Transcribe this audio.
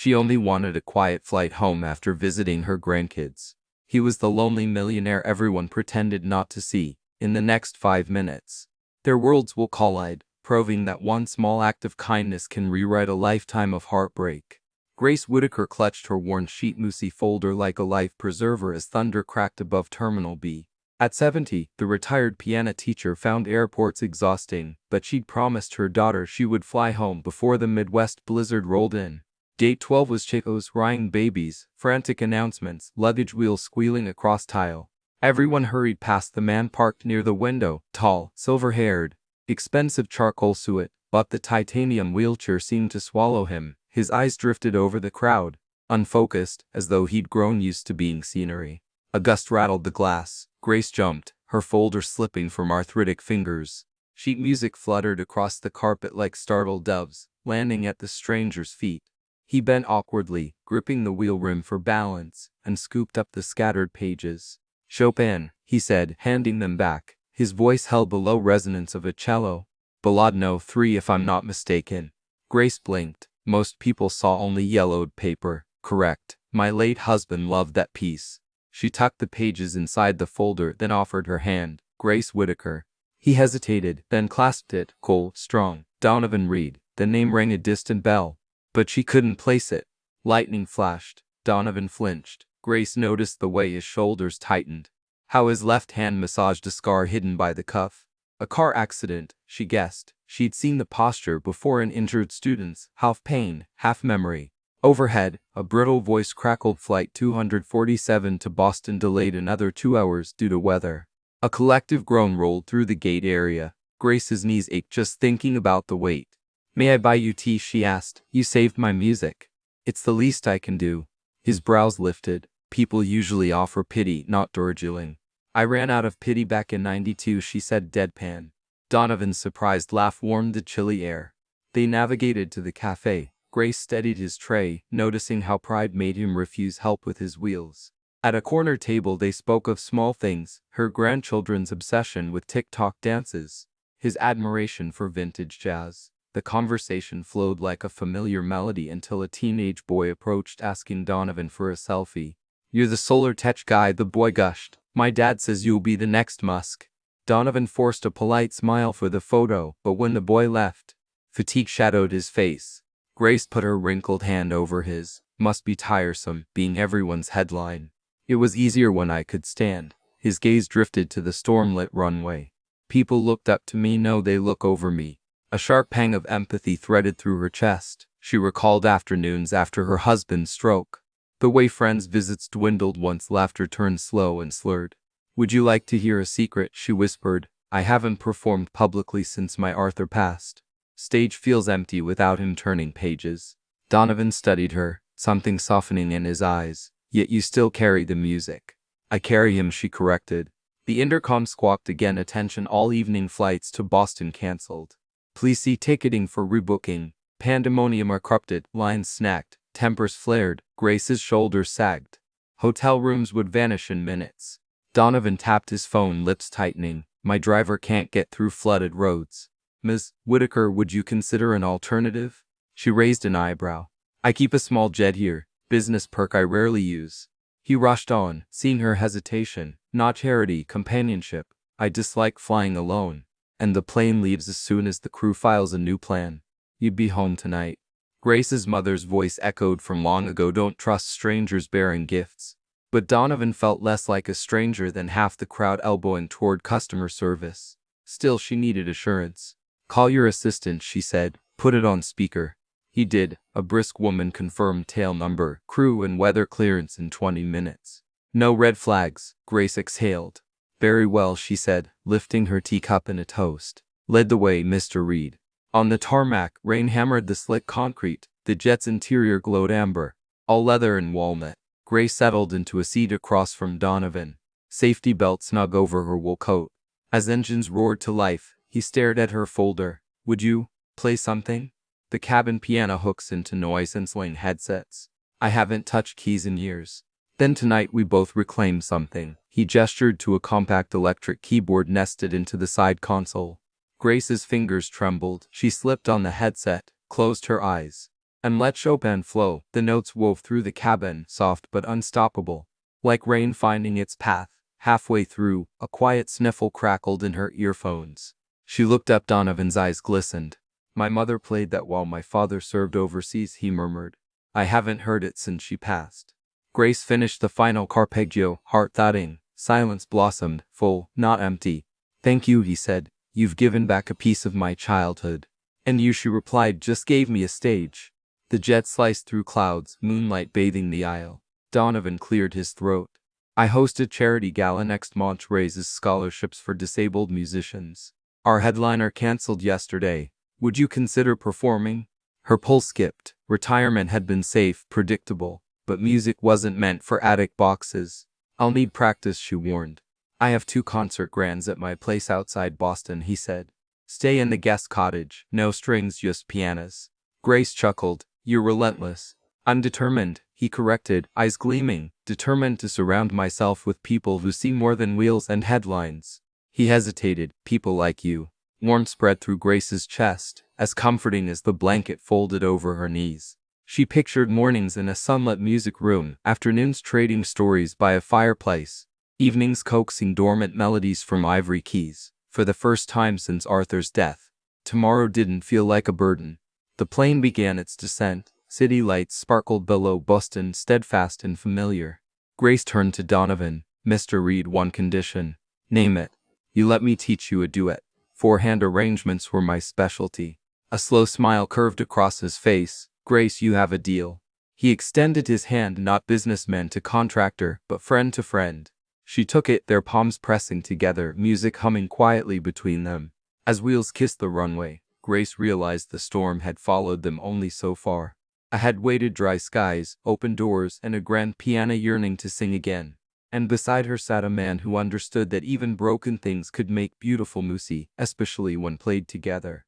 She only wanted a quiet flight home after visiting her grandkids. He was the lonely millionaire everyone pretended not to see. In the next 5 minutes, their worlds will collide, proving that one small act of kindness can rewrite a lifetime of heartbreak. Grace Whittaker clutched her worn sheet music folder like a life preserver as thunder cracked above Terminal B. At 70, the retired piano teacher found airports exhausting, but she'd promised her daughter she would fly home before the Midwest blizzard rolled in. Gate 12 was Chico's crying babies, frantic announcements, luggage wheels squealing across tile. Everyone hurried past the man parked near the window, tall, silver-haired, expensive charcoal suet, but the titanium wheelchair seemed to swallow him. His eyes drifted over the crowd, unfocused, as though he'd grown used to being scenery. A gust rattled the glass. Grace jumped, her folder slipping from arthritic fingers. Sheet music fluttered across the carpet like startled doves, landing at the stranger's feet. He bent awkwardly, gripping the wheel rim for balance, and scooped up the scattered pages. "Chopin," he said, handing them back. His voice held the low resonance of a cello. "Ballade No. 3 if I'm not mistaken." Grace blinked. Most people saw only yellowed paper. "Correct. My late husband loved that piece." She tucked the pages inside the folder, then offered her hand. "Grace Whittaker." He hesitated, then clasped it. Cole Strong. Donovan Reed. The name rang a distant bell, but she couldn't place it. Lightning flashed. Donovan flinched. Grace noticed the way his shoulders tightened, how his left hand massaged a scar hidden by the cuff. A car accident, she guessed. She'd seen the posture before in injured students, half pain, half memory. Overhead, a brittle voice crackled. Flight 247 to Boston delayed another 2 hours due to weather. A collective groan rolled through the gate area. Grace's knees ached just thinking about the wait. "May I buy you tea?" she asked. "You saved my music." "It's the least I can do." His brows lifted. People usually offer pity, not Darjeeling. "I ran out of pity back in '92, she said deadpan. Donovan's surprised laugh warmed the chilly air. They navigated to the cafe. Grace steadied his tray, noticing how pride made him refuse help with his wheels. At a corner table they spoke of small things, her grandchildren's obsession with TikTok dances, his admiration for vintage jazz. The conversation flowed like a familiar melody until a teenage boy approached asking Donovan for a selfie. "You're the Solar Tech guy," the boy gushed. "My dad says you'll be the next Musk." Donovan forced a polite smile for the photo, but when the boy left, fatigue shadowed his face. Grace put her wrinkled hand over his. "Must be tiresome, being everyone's headline." "It was easier when I could stand." His gaze drifted to the storm-lit runway. "People looked up to me, no, they look over me." A sharp pang of empathy threaded through her chest. She recalled afternoons after her husband's stroke. The way friends' visits dwindled once laughter turned slow and slurred. "Would you like to hear a secret?" she whispered. "I haven't performed publicly since my Arthur passed. Stage feels empty without him turning pages." Donovan studied her, something softening in his eyes. "Yet you still carry the music." "I carry him," she corrected. The intercom squawked again. "Attention, all evening flights to Boston canceled. Please see ticketing for rebooking." Pandemonium erupted, lines snapped, tempers flared, Grace's shoulders sagged. Hotel rooms would vanish in minutes. Donovan tapped his phone, lips tightening. "My driver can't get through flooded roads." "Ms. Whittaker, would you consider an alternative?" She raised an eyebrow. "I keep a small jet here, business perk I rarely use." He rushed on, seeing her hesitation. "Not charity, companionship. I dislike flying alone. And the plane leaves as soon as the crew files a new plan. You'd be home tonight." Grace's mother's voice echoed from long ago. "Don't trust strangers bearing gifts." But Donovan felt less like a stranger than half the crowd elbowing toward customer service. Still, she needed assurance. "Call your assistant," she said. "Put it on speaker." He did. A brisk woman confirmed tail number, crew and weather clearance in 20 minutes. "No red flags," Grace exhaled. "Very well," she said, lifting her teacup in a toast. "Lead the way, Mr. Reed." On the tarmac, rain hammered the slick concrete. The jet's interior glowed amber, all leather and walnut. Grace settled into a seat across from Donovan, safety belt snug over her wool coat. As engines roared to life, he stared at her folder. "Would you play something?" The cabin piano hooks into noise-canceling headsets. "I haven't touched keys in years." "Then tonight we both reclaim something." He gestured to a compact electric keyboard nested into the side console. Grace's fingers trembled. She slipped on the headset, closed her eyes. and let Chopin flow. The notes wove through the cabin, soft but unstoppable, like rain finding its path. Halfway through, a quiet sniffle crackled in her earphones. She looked up. Donovan's eyes glistened. My mother played that while my father served overseas, he murmured. I haven't heard it since she passed. Grace finished the final Carpeggio, heart-thudding. Silence blossomed, full, not empty. Thank you, he said. You've given back a piece of my childhood. And you, she replied, just gave me a stage. The jet sliced through clouds, moonlight bathing the aisle. Donovan cleared his throat. I host a charity gala next month, raises scholarships for disabled musicians. Our headliner canceled yesterday. Would you consider performing? Her pulse skipped. Retirement had been safe, predictable, but music wasn't meant for attic boxes. I'll need practice, she warned. I have 2 concert grands at my place outside Boston, he said. Stay in the guest cottage, no strings, just pianos. Grace chuckled. You're relentless. I'm determined, he corrected, eyes gleaming, determined to surround myself with people who see more than wheels and headlines. He hesitated. People like you. Warmth spread through Grace's chest, as comforting as the blanket folded over her knees. She pictured mornings in a sunlit music room, afternoons trading stories by a fireplace, evenings coaxing dormant melodies from ivory keys. For the first time since Arthur's death, tomorrow didn't feel like a burden. The plane began its descent. City lights sparkled below Boston, steadfast and familiar. Grace turned to Donovan. Mr. Reed, one condition. Name it. You let me teach you a duet. 4-hand arrangements were my specialty. A slow smile curved across his face. Grace, you have a deal. He extended his hand, not businessman to contractor, but friend to friend. She took it, their palms pressing together, music humming quietly between them. As wheels kissed the runway, Grace realized the storm had followed them only so far. Ahead waited dry skies, open doors, and a grand piano yearning to sing again. And beside her sat a man who understood that even broken things could make beautiful music, especially when played together.